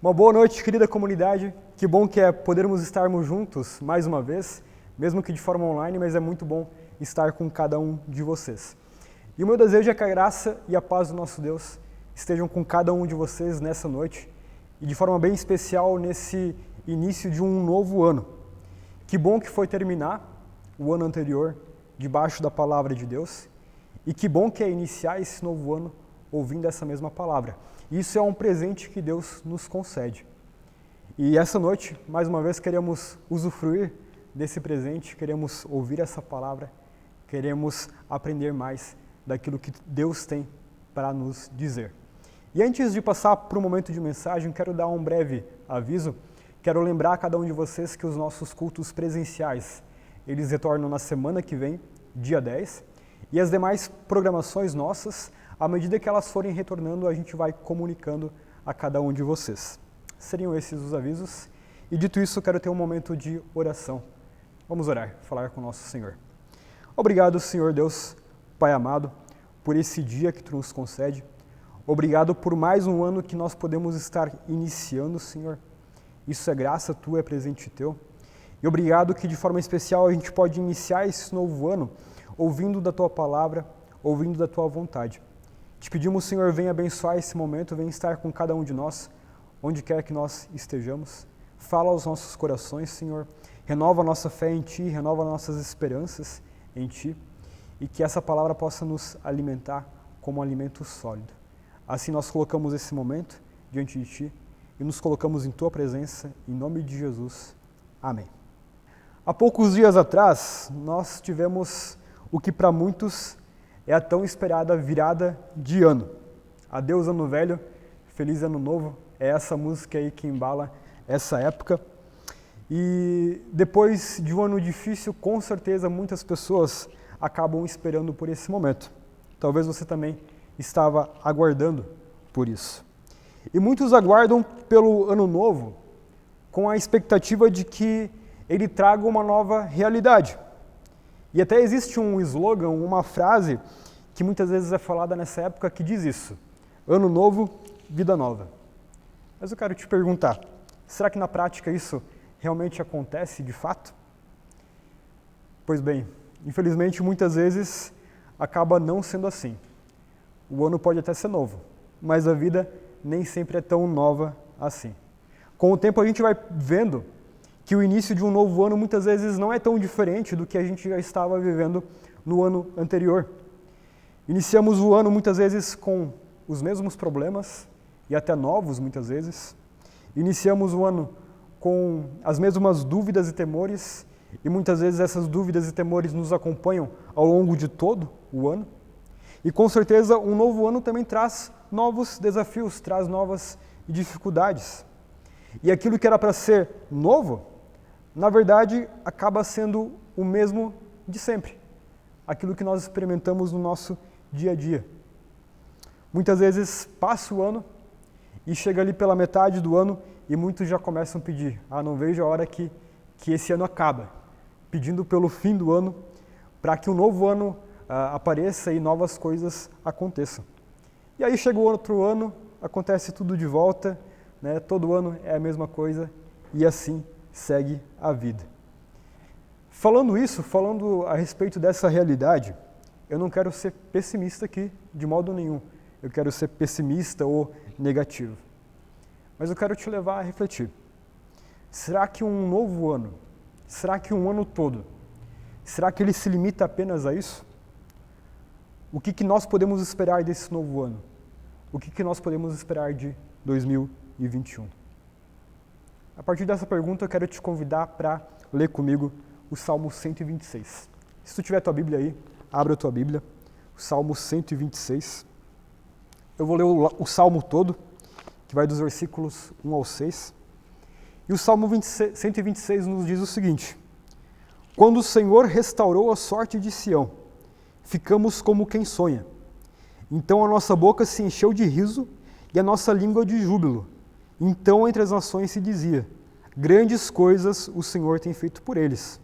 Uma boa noite, querida comunidade. Que bom que é podermos estarmos juntos mais uma vez, mesmo que de forma online, mas é muito bom estar com cada um de vocês. E o meu desejo é que a graça e a paz do nosso Deus estejam com cada um de vocês nessa noite e de forma bem especial nesse início de um novo ano. Que bom que foi terminar o ano anterior debaixo da palavra de Deus e que bom que é iniciar esse novo ano ouvindo essa mesma palavra. Isso é um presente que Deus nos concede. E essa noite, mais uma vez, queremos usufruir desse presente, queremos ouvir essa palavra, queremos aprender mais daquilo que Deus tem para nos dizer. E antes de passar para o momento de mensagem, quero dar um breve aviso. Quero lembrar a cada um de vocês que os nossos cultos presenciais, eles retornam na semana que vem, dia 10, e as demais programações nossas, à medida que elas forem retornando, a gente vai comunicando a cada um de vocês. Seriam esses os avisos. E dito isso, quero ter um momento de oração. Vamos orar, falar com o nosso Senhor. Obrigado, Senhor Deus, Pai amado, por esse dia que Tu nos concede. Obrigado por mais um ano que nós podemos estar iniciando, Senhor. Isso é graça Tua, é presente Teu. E obrigado que de forma especial a gente pode iniciar esse novo ano ouvindo da Tua palavra, ouvindo da Tua vontade. Te pedimos, Senhor, venha abençoar esse momento, venha estar com cada um de nós, onde quer que nós estejamos. Fala aos nossos corações, Senhor. Renova a nossa fé em Ti, renova nossas esperanças em Ti. E que essa palavra possa nos alimentar como um alimento sólido. Assim nós colocamos esse momento diante de Ti e nos colocamos em Tua presença, em nome de Jesus. Amém. Há poucos dias atrás, nós tivemos o que para muitos é a tão esperada virada de ano. Adeus ano velho, feliz ano novo, é essa música aí que embala essa época. E depois de um ano difícil, com certeza muitas pessoas acabam esperando por esse momento. Talvez você também estava aguardando por isso. E muitos aguardam pelo ano novo com a expectativa de que ele traga uma nova realidade. E até existe um slogan, uma frase que muitas vezes é falada nessa época que diz isso: ano novo, vida nova. Mas eu quero te perguntar, será que na prática isso realmente acontece de fato? Pois bem, infelizmente muitas vezes acaba não sendo assim. O ano pode até ser novo, mas a vida nem sempre é tão nova assim. Com o tempo a gente vai vendo que o início de um novo ano muitas vezes não é tão diferente do que a gente já estava vivendo no ano anterior. Iniciamos o ano muitas vezes com os mesmos problemas, e até novos muitas vezes. Iniciamos o ano com as mesmas dúvidas e temores, e muitas vezes essas dúvidas e temores nos acompanham ao longo de todo o ano. E com certeza um novo ano também traz novos desafios, traz novas dificuldades. E aquilo que era para ser novo, na verdade, acaba sendo o mesmo de sempre. Aquilo que nós experimentamos no nosso dia a dia. Muitas vezes passa o ano e chega ali pela metade do ano e muitos já começam a pedir: não vejo a hora que esse ano acaba. Pedindo pelo fim do ano, para que um novo ano apareça e novas coisas aconteçam. E aí chega o outro ano, acontece tudo de volta, né? Todo ano é a mesma coisa e assim segue a vida. Falando a respeito dessa realidade, eu não quero ser pessimista aqui de modo nenhum. Eu quero ser pessimista ou negativo. Mas eu quero te levar a refletir. Será que um novo ano, será que um ano todo, será que ele se limita apenas a isso? O que nós podemos esperar desse novo ano? O que nós podemos esperar de 2021? A partir dessa pergunta, eu quero te convidar para ler comigo o Salmo 126. Se tu tiver a tua Bíblia aí, abra a tua Bíblia, o Salmo 126. Eu vou ler o Salmo todo, que vai dos versículos 1 ao 6. E o Salmo 126 nos diz o seguinte: quando o Senhor restaurou a sorte de Sião, ficamos como quem sonha. Então a nossa boca se encheu de riso e a nossa língua de júbilo. Então entre as nações se dizia: grandes coisas o Senhor tem feito por eles.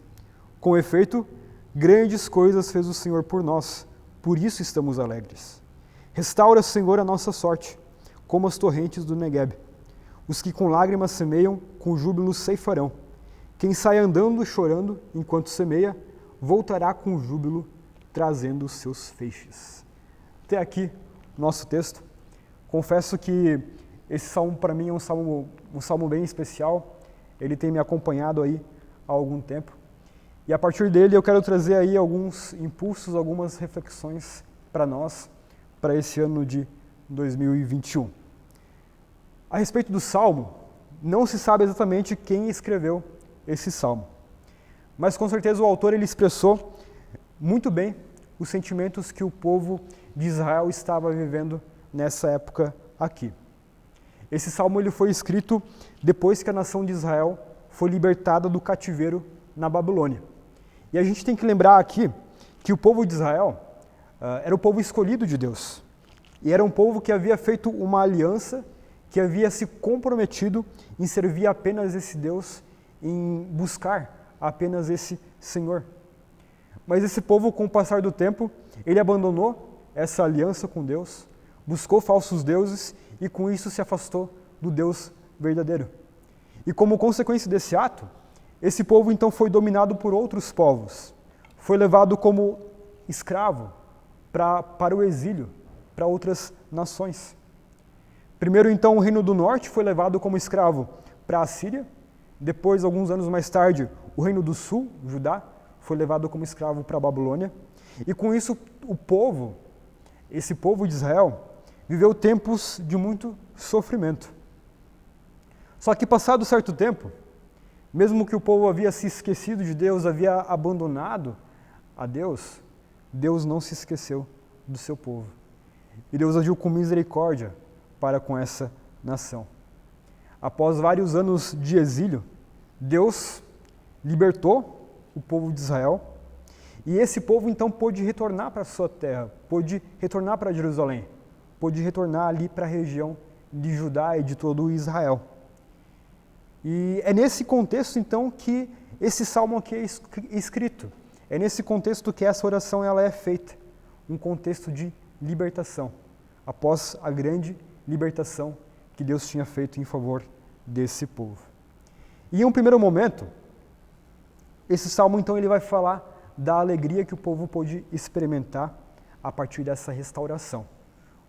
Com efeito, grandes coisas fez o Senhor por nós, por isso estamos alegres. Restaura, Senhor, a nossa sorte, como as torrentes do Negueb. Os que com lágrimas semeiam, com júbilo ceifarão. Quem sai andando e chorando enquanto semeia, voltará com júbilo, trazendo os seus feixes. Até aqui, nosso texto. Confesso que esse salmo para mim é um salmo bem especial. Ele tem me acompanhado aí há algum tempo. E a partir dele eu quero trazer aí alguns impulsos, algumas reflexões para nós, para esse ano de 2021. A respeito do salmo, não se sabe exatamente quem escreveu esse salmo. Mas com certeza o autor ele expressou muito bem os sentimentos que o povo de Israel estava vivendo nessa época aqui. Esse salmo ele foi escrito depois que a nação de Israel foi libertada do cativeiro na Babilônia. E a gente tem que lembrar aqui que o povo de Israel era o povo escolhido de Deus. E era um povo que havia feito uma aliança, que havia se comprometido em servir apenas esse Deus, em buscar apenas esse Senhor. Mas esse povo, com o passar do tempo, ele abandonou essa aliança com Deus, buscou falsos deuses e com isso se afastou do Deus verdadeiro. E como consequência desse ato, esse povo então foi dominado por outros povos, foi levado como escravo para o exílio, para outras nações. Primeiro então o reino do norte foi levado como escravo para a Síria, depois, alguns anos mais tarde, o reino do sul, Judá, foi levado como escravo para a Babilônia. E com isso, esse povo de Israel, viveu tempos de muito sofrimento. Só que passado certo tempo, mesmo que o povo havia se esquecido de Deus, havia abandonado a Deus, Deus não se esqueceu do seu povo. E Deus agiu com misericórdia para com essa nação. Após vários anos de exílio, Deus libertou o povo de Israel e esse povo então pôde retornar para a sua terra, pôde retornar para Jerusalém, pôde retornar ali para a região de Judá e de todo Israel. E é nesse contexto então que esse salmo aqui é escrito. É nesse contexto que essa oração ela é feita, um contexto de libertação, após a grande libertação que Deus tinha feito em favor desse povo. E em um primeiro momento, esse salmo então ele vai falar da alegria que o povo pôde experimentar a partir dessa restauração.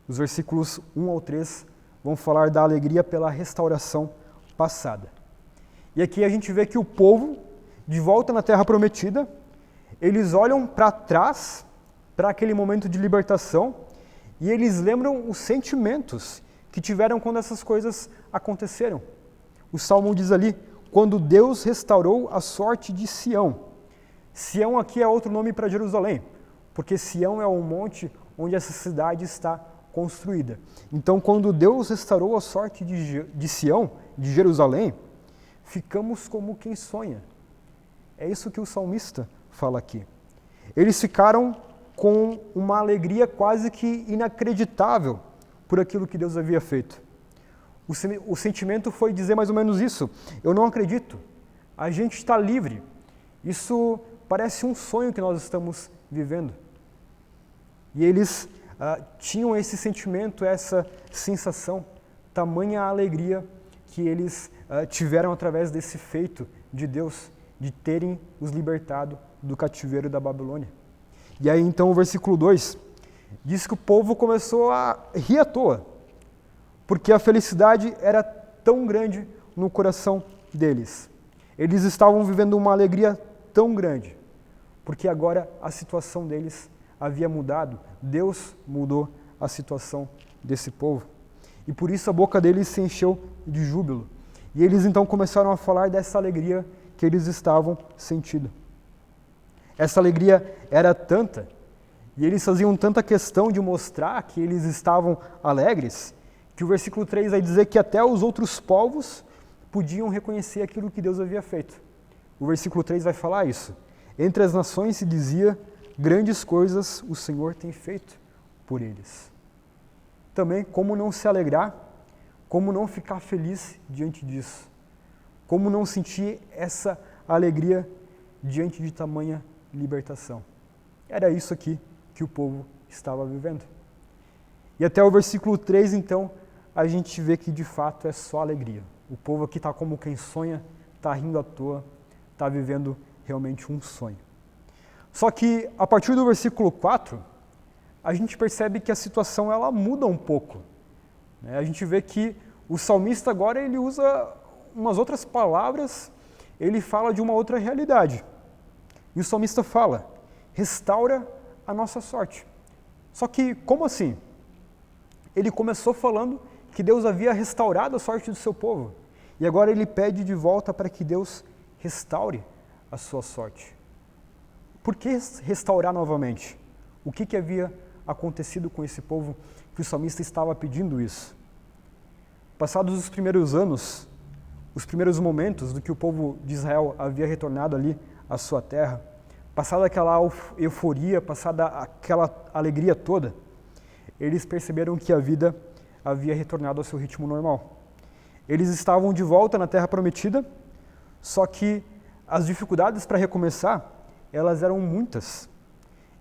Os versículos 1 ao 3 vão falar da alegria pela restauração passada. E aqui a gente vê que o povo, de volta na Terra Prometida, eles olham para trás, para aquele momento de libertação, e eles lembram os sentimentos que tiveram quando essas coisas aconteceram. O Salmo diz ali, quando Deus restaurou a sorte de Sião. Sião aqui é outro nome para Jerusalém, porque Sião é um monte onde essa cidade está construída. Então, quando Deus restaurou a sorte de Sião, de Jerusalém, ficamos como quem sonha. É isso que o salmista fala aqui. Eles ficaram com uma alegria quase que inacreditável por aquilo que Deus havia feito. O sentimento foi dizer mais ou menos isso. Eu não acredito. A gente está livre. Isso parece um sonho que nós estamos vivendo. E eles tinham esse sentimento, essa sensação, tamanha alegria que eles tiveram através desse feito de Deus, de terem os libertado do cativeiro da Babilônia. E aí então o versículo 2 diz que o povo começou a rir à toa, porque a felicidade era tão grande no coração deles. Eles estavam vivendo uma alegria tão grande, porque agora a situação deles havia mudado. Deus mudou a situação desse povo. E por isso a boca deles se encheu de júbilo. E eles então começaram a falar dessa alegria que eles estavam sentindo. Essa alegria era tanta, e eles faziam tanta questão de mostrar que eles estavam alegres, que o versículo 3 vai dizer que até os outros povos podiam reconhecer aquilo que Deus havia feito. O versículo 3 vai falar isso. Entre as nações se dizia, grandes coisas o Senhor tem feito por eles. Também, como não se alegrar, como não ficar feliz diante disso? Como não sentir essa alegria diante de tamanha libertação? Era isso aqui que o povo estava vivendo. E até o versículo 3, então, a gente vê que de fato é só alegria. O povo aqui está como quem sonha, está rindo à toa, está vivendo realmente um sonho. Só que a partir do versículo 4, a gente percebe que a situação ela muda um pouco. A gente vê que o salmista agora ele usa umas outras palavras, ele fala de uma outra realidade. E o salmista fala, restaura a nossa sorte. Só que, como assim? Ele começou falando que Deus havia restaurado a sorte do seu povo. E agora ele pede de volta para que Deus restaure a sua sorte. Por que restaurar novamente? O que havia acontecido com esse povo que o salmista estava pedindo isso? Passados os primeiros anos, os primeiros momentos do que o povo de Israel havia retornado ali à sua terra, passada aquela euforia, passada aquela alegria toda, eles perceberam que a vida havia retornado ao seu ritmo normal. Eles estavam de volta na Terra Prometida, só que as dificuldades para recomeçar, elas eram muitas.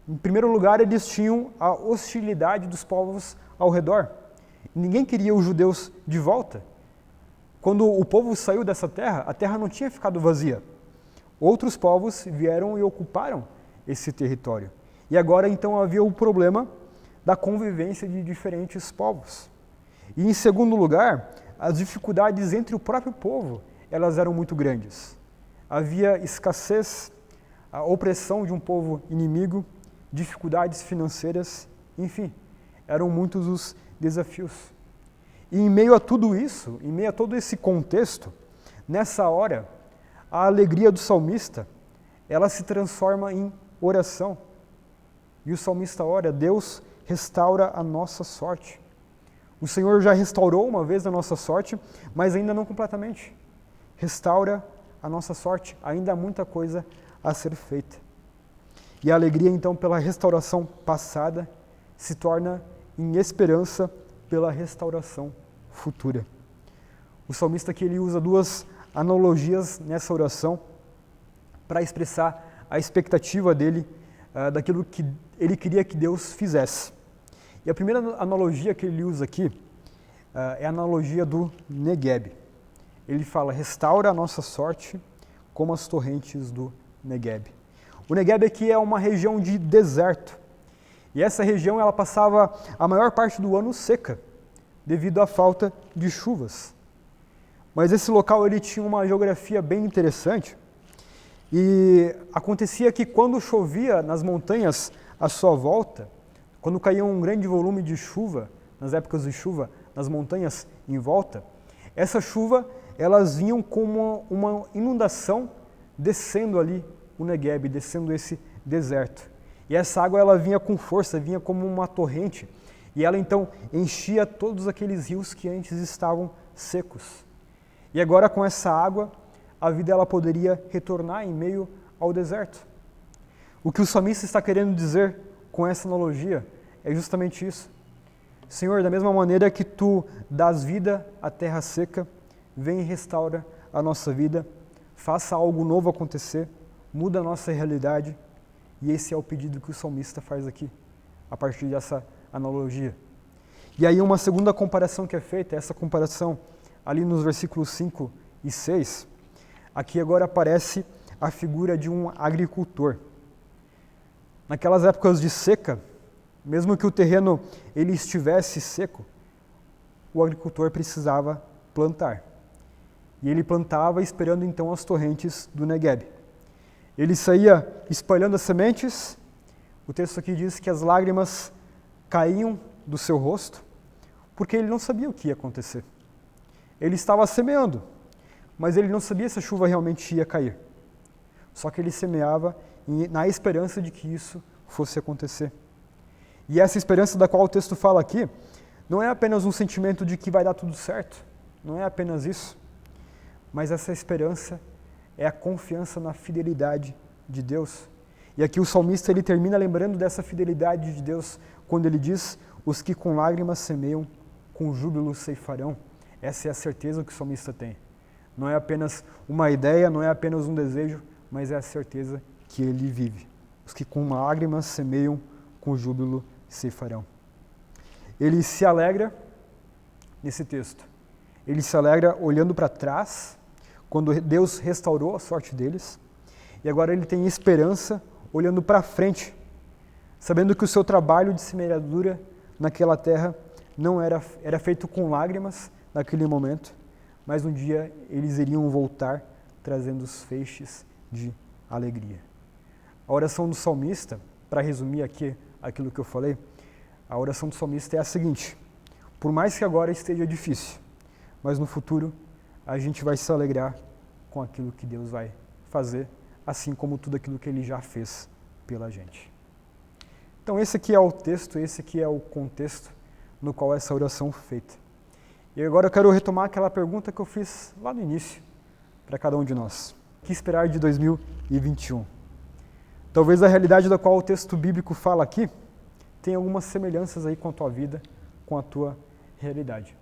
Em primeiro lugar, eles tinham a hostilidade dos povos ao redor. Ninguém queria os judeus de volta. Quando o povo saiu dessa terra, a terra não tinha ficado vazia. Outros povos vieram e ocuparam esse território. E agora, então, havia o problema da convivência de diferentes povos. E, em segundo lugar, as dificuldades entre o próprio povo, elas eram muito grandes. Havia escassez, a opressão de um povo inimigo, dificuldades financeiras, enfim, eram muitos os desafios. E em meio a tudo isso, em meio a todo esse contexto, nessa hora, a alegria do salmista, ela se transforma em oração. E o salmista ora, Deus restaura a nossa sorte. O Senhor já restaurou uma vez a nossa sorte, mas ainda não completamente. Restaura a nossa sorte, ainda há muita coisa a ser feita. E a alegria, então, pela restauração passada, se torna em esperança pela restauração futura. O salmista aqui ele usa duas analogias nessa oração para expressar a expectativa dele daquilo que ele queria que Deus fizesse. E a primeira analogia que ele usa aqui é a analogia do Negueb. Ele fala, restaura a nossa sorte como as torrentes do Negueb. O Negueb aqui é uma região de deserto. E essa região ela passava a maior parte do ano seca, devido à falta de chuvas. Mas esse local ele tinha uma geografia bem interessante. E acontecia que quando chovia nas montanhas à sua volta, quando caía um grande volume de chuva, nas épocas de chuva, nas montanhas em volta, essa chuva, elas vinham como uma inundação descendo ali o Negueb, descendo esse deserto. E essa água, ela vinha com força, vinha como uma torrente, e ela então enchia todos aqueles rios que antes estavam secos. E agora com essa água, a vida ela poderia retornar em meio ao deserto. O que o salmista está querendo dizer com essa analogia é justamente isso. Senhor, da mesma maneira que Tu dás vida à terra seca, vem e restaura a nossa vida, faça algo novo acontecer, muda a nossa realidade, e esse é o pedido que o salmista faz aqui, a partir dessa analogia. E aí uma segunda comparação que é feita, essa comparação ali nos versículos 5 e 6, aqui agora aparece a figura de um agricultor. Naquelas épocas de seca, mesmo que o terreno ele estivesse seco, o agricultor precisava plantar. E ele plantava esperando então as torrentes do Negueb. Ele saía espalhando as sementes, o texto aqui diz que as lágrimas caíam do seu rosto, porque ele não sabia o que ia acontecer. Ele estava semeando, mas ele não sabia se a chuva realmente ia cair. Só que ele semeava na esperança de que isso fosse acontecer. E essa esperança da qual o texto fala aqui, não é apenas um sentimento de que vai dar tudo certo, não é apenas isso, mas essa esperança é a confiança na fidelidade de Deus. E aqui o salmista ele termina lembrando dessa fidelidade de Deus quando ele diz, os que com lágrimas semeiam, com júbilo ceifarão. Essa é a certeza que o salmista tem. Não é apenas uma ideia, não é apenas um desejo, mas é a certeza que ele vive. Os que com lágrimas semeiam, com júbilo ceifarão. Ele se alegra nesse texto. Ele se alegra olhando para trás, quando Deus restaurou a sorte deles, e agora ele tem esperança olhando para frente, sabendo que o seu trabalho de semeadura naquela terra não era feito com lágrimas naquele momento, mas um dia eles iriam voltar trazendo os feixes de alegria. A oração do salmista, para resumir aqui aquilo que eu falei, a oração do salmista é a seguinte: por mais que agora esteja difícil, mas no futuro a gente vai se alegrar com aquilo que Deus vai fazer, assim como tudo aquilo que Ele já fez pela gente. Então esse aqui é o texto, esse aqui é o contexto no qual essa oração foi feita. E agora eu quero retomar aquela pergunta que eu fiz lá no início, para cada um de nós. O que esperar de 2021? Talvez a realidade da qual o texto bíblico fala aqui tenha algumas semelhanças aí com a tua vida, com a tua realidade.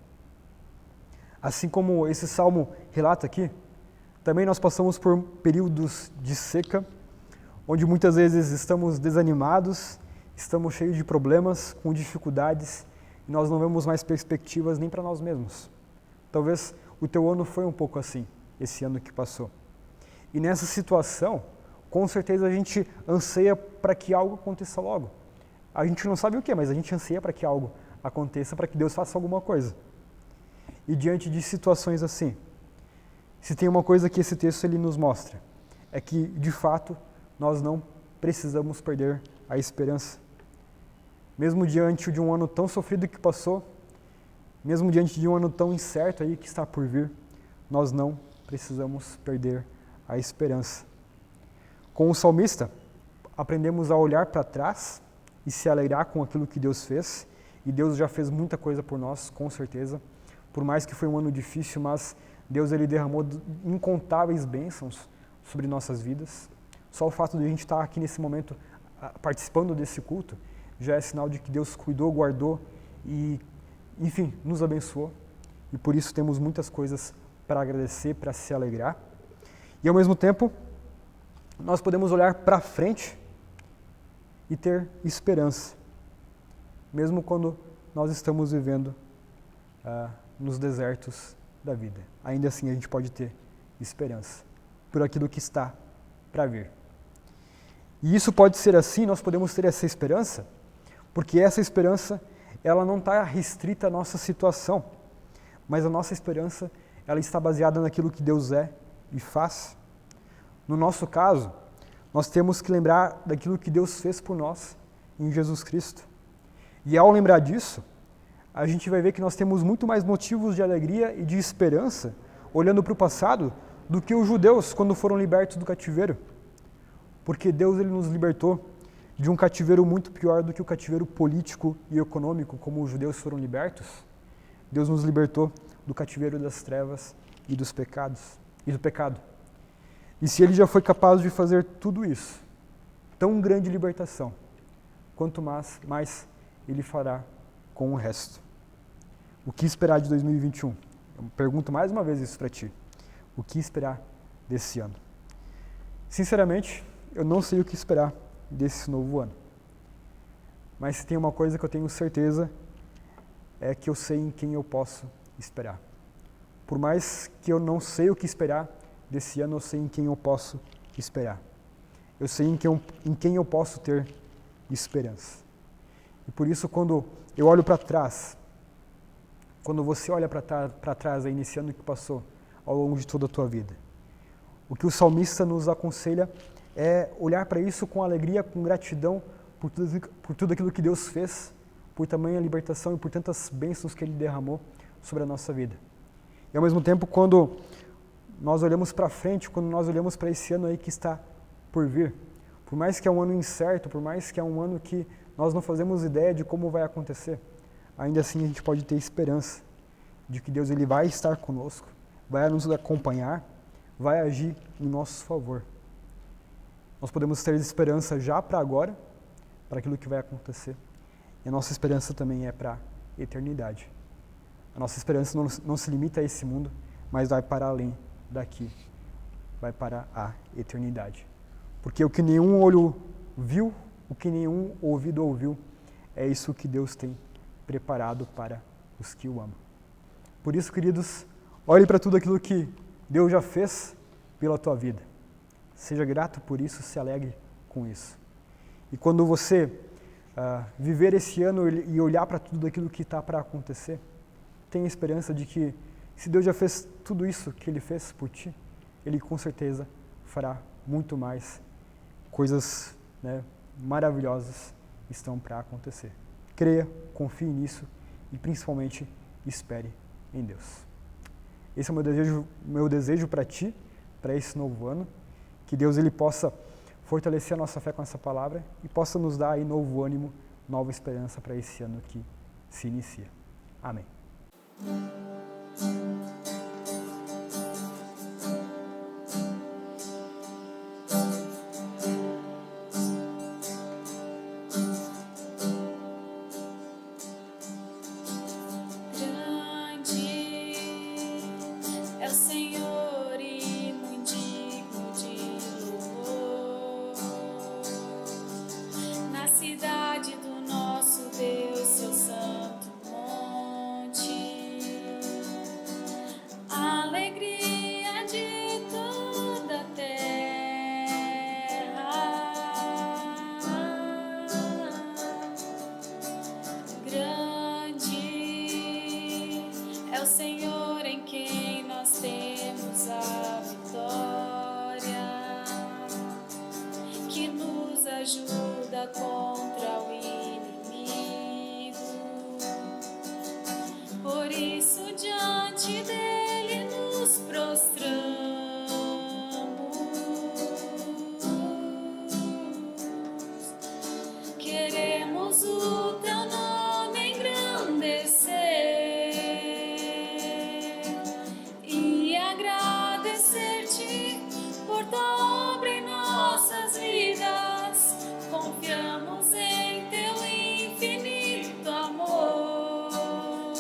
Assim como esse salmo relata aqui, também nós passamos por períodos de seca, onde muitas vezes estamos desanimados, estamos cheios de problemas, com dificuldades, e nós não vemos mais perspectivas nem para nós mesmos. Talvez o teu ano foi um pouco assim, esse ano que passou. E nessa situação, com certeza a gente anseia para que algo aconteça logo. A gente não sabe o que, mas a gente anseia para que algo aconteça, para que Deus faça alguma coisa. E diante de situações assim, se tem uma coisa que esse texto ele nos mostra, é que, de fato, nós não precisamos perder a esperança. Mesmo diante de um ano tão sofrido que passou, mesmo diante de um ano tão incerto aí que está por vir, nós não precisamos perder a esperança. Com o salmista, aprendemos a olhar para trás e se alegrar com aquilo que Deus fez, e Deus já fez muita coisa por nós, com certeza. Por mais que foi um ano difícil, mas Deus ele derramou incontáveis bênçãos sobre nossas vidas. Só o fato de a gente estar aqui nesse momento participando desse culto já é sinal de que Deus cuidou, guardou e, enfim, nos abençoou. E por isso temos muitas coisas para agradecer, para se alegrar. E ao mesmo tempo, nós podemos olhar para frente e ter esperança, mesmo quando nós estamos vivendo nos desertos da vida. Ainda assim a gente pode ter esperança por aquilo que está para vir. E isso pode ser assim, nós podemos ter essa esperança, porque essa esperança ela não está restrita à nossa situação, mas a nossa esperança ela está baseada naquilo que Deus é e faz. No nosso caso, nós temos que lembrar daquilo que Deus fez por nós em Jesus Cristo. E ao lembrar disso, a gente vai ver que nós temos muito mais motivos de alegria e de esperança olhando para o passado do que os judeus quando foram libertos do cativeiro. Porque Deus ele nos libertou de um cativeiro muito pior do que o cativeiro político e econômico, como os judeus foram libertos. Deus nos libertou do cativeiro das trevas e dos pecados e do pecado. E se Ele já foi capaz de fazer tudo isso, tão grande libertação, quanto mais Ele fará com o resto. O que esperar de 2021? Eu pergunto mais uma vez isso para ti. O que esperar desse ano? Sinceramente, eu não sei o que esperar desse novo ano. Mas se tem uma coisa que eu tenho certeza, é que eu sei em quem eu posso esperar. Por mais que eu não sei o que esperar desse ano, eu sei em quem eu posso esperar. Eu sei em quem eu posso ter esperança. E por isso, quando eu olho para trás, quando você olha para trás aí nesse ano que passou, ao longo de toda a tua vida, o que o salmista nos aconselha é olhar para isso com alegria, com gratidão por tudo aquilo que Deus fez, por tamanha libertação e por tantas bênçãos que Ele derramou sobre a nossa vida. E ao mesmo tempo, quando nós olhamos para frente, quando nós olhamos para esse ano aí que está por vir, por mais que é um ano incerto, por mais que é um ano que nós não fazemos ideia de como vai acontecer, ainda assim a gente pode ter esperança de que Deus ele vai estar conosco, vai nos acompanhar, vai agir em nosso favor. Nós podemos ter esperança já para agora, para aquilo que vai acontecer. E a nossa esperança também é para a eternidade. A nossa esperança não se limita a esse mundo, mas vai para além daqui, vai para a eternidade. Porque o que nenhum olho viu, o que nenhum ouvido ouviu, é isso que Deus tem preparado para os que o amam. Por isso, queridos, olhe para tudo aquilo que Deus já fez pela tua vida. Seja grato por isso, se alegre com isso. E quando você viver esse ano e olhar para tudo aquilo que está para acontecer, tenha esperança de que, se Deus já fez tudo isso que Ele fez por ti, Ele com certeza fará muito mais. Coisas, né, maravilhosas estão para acontecer. Creia, confie nisso e principalmente espere em Deus. Esse é o meu desejo para ti, para esse novo ano, que Deus ele possa fortalecer a nossa fé com essa palavra e possa nos dar aí novo ânimo, nova esperança para esse ano que se inicia. Amém. Ajuda contra o inimigo. Por isso diante dele nos prostramos. Queremos o teu nome engrandecer e agradecer-te por tua obra em nossas vidas. Confiamos em teu infinito amor,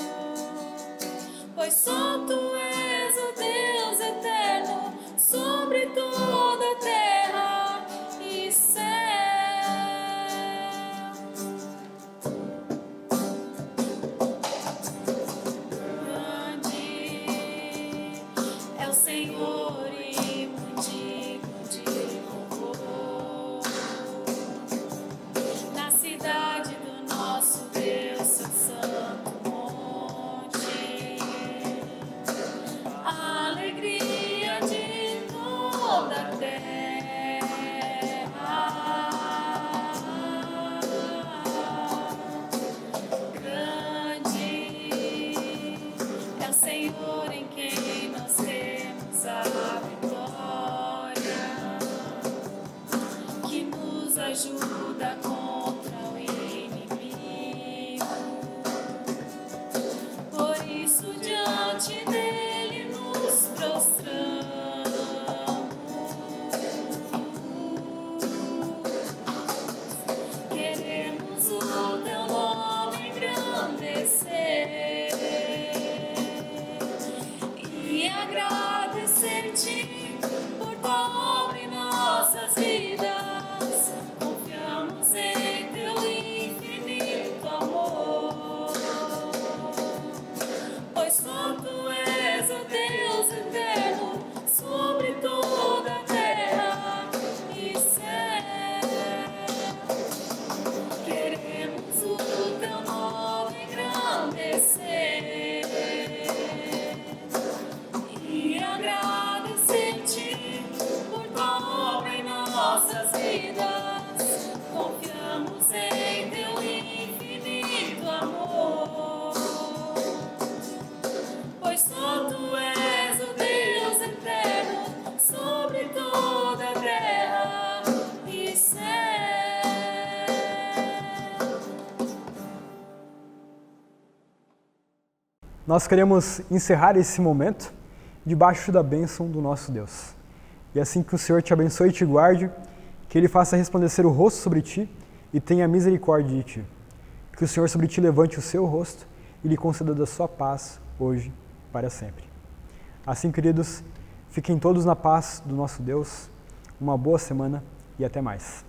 pois só tu és o Deus eterno sobre toda a terra e céu. Grande é o Senhor e muito digno de louvor. Na cidade do nosso Deus, seu santo monte, a alegria de toda a terra. Grande é o Senhor em quem nós temos a vitória, que nos ajuda contra o inimigo. Por isso diante dele nos prostramos. Queremos o teu nome engrandecer e agradecer-te por tua obra em nossas vidas. Confiamos em teu infinito amor, pois só tu és o Deus eterno sobre toda a terra e céu. Queremos o teu nome engrandecer e agradecer-te por tua obra em nossas vidas. Confiamos em teu infinito amor, pois só tu és o Deus eterno sobre toda a terra e céu. Nós queremos encerrar esse momento debaixo da bênção do nosso Deus. E assim que o Senhor te abençoe e te guarde, que Ele faça resplandecer o rosto sobre ti e tenha misericórdia de ti. Que o Senhor sobre ti levante o seu rosto e lhe conceda da sua paz hoje e para sempre. Assim, queridos, fiquem todos na paz do nosso Deus. Uma boa semana e até mais.